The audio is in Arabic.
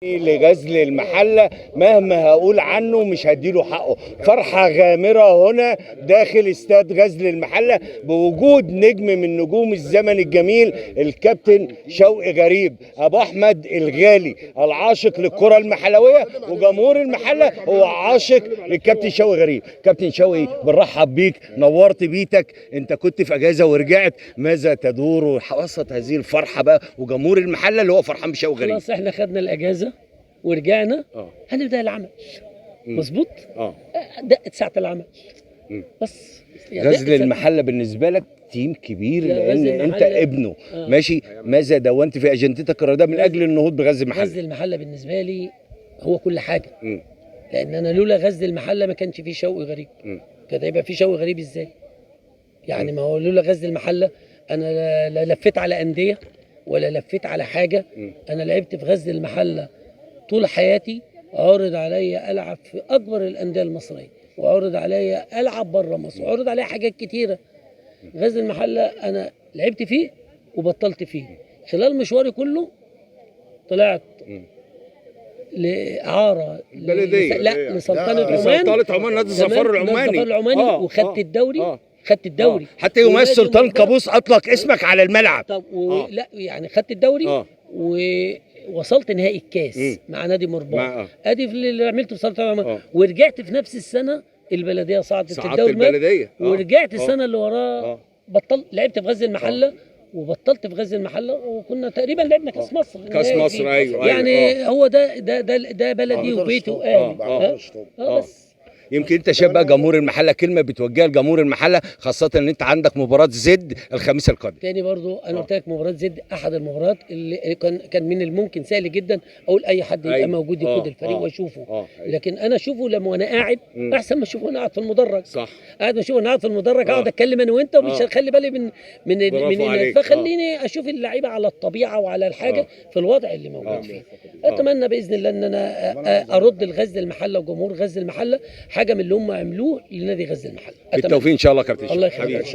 لغزل المحلة مهما هقول عنه مش هديله حقه. فرحة غامرة هنا داخل استاد غزل المحلة بوجود نجم من نجوم الزمن الجميل الكابتن شوقي غريب، ابو احمد الغالي العاشق للكرة المحلوية، وجمهور المحلة هو عاشق للكابتن شوقي غريب. كابتن شوقي بنرحب بيك، نورت بيتك، انت كنت في اجازة ورجعت، ماذا تدور وسط هذه الفرحة بقى وجمهور المحلة اللي هو فرحان بشوقي غريب؟ خلاص احنا خدنا الاجازه ورجعنا. هنبدا العمل. مظبوط. دقت ساعه العمل. بس غزل المحله بالنسبه لك تيم كبير لان انت ابنه. ماشي، ماذا دونت في اجندتك الرياضيه من اجل النهوض بغزل المحله؟ غزل المحله بالنسبه لي هو كل حاجه. لان انا لولا غزل المحله ما كانش فيه شوقي غريب. كده يبقى فيه شوقي غريب ازاي؟ يعني ما هو لولا غزل المحله انا لا لفيت على انديه ولا لفيت على حاجه. انا لعبت في غزل المحله طول حياتي، عرض عليا العب في اكبر الانديه المصريه، وعرض عليا العب بره مصر، وعرض عليا حاجات كتيره. غزل المحله انا لعبت فيه وبطلت فيه. خلال مشواري كله طلعت لإعارة لسلطنة عمان، نادي الظفار العماني، وخدت الدوري. خدت الدوري حتى يوم السلطان قابوس اطلق اسمك على الملعب. طب لا يعني خدت الدوري ووصلت نهائي الكاس مع نادي مرباط. ادي اللي عملته في سلطنة عمان. ورجعت في نفس السنه البلديه صعدت في الدوري ورجعت السنه اللي وراه بطلت لعبت في غزل المحله وبطلت في غزل المحله، وكنا تقريبا لعبنا كاس مصر. كاس مصر ايوه يعني هو ده بلدي وبيتي واهلي. بس يمكن انت شايف بقى جمهور المحله كلمه بتوجهها لجمهور المحله، خاصه ان انت عندك مباراه زد الخميس القادم. تاني برضو انا قلت لك مباراه زد احد المباريات اللي كان من الممكن سهل جدا اقول اي حد يبقى موجود يقود الفريق واشوفه. لكن انا اشوفه لما وانا قاعد احسن ما اشوفه وانا قاعد في المدرج. صح، قاعد اشوفه وانا قاعد في المدرج اقعد اتكلم انا وانت ومش هخلي بالي من فخليني اشوف اللعيبه على الطبيعه وعلى الحاجه في الوضع اللي موجود فيه. اتمنى باذن الله ان انا ارد لغزل المحله وجمهور غزل المحله حاجه من اللي هم عملوه لنادي غزل المحله. بالتوفيق ان شاء الله كابتن. الله يخليك.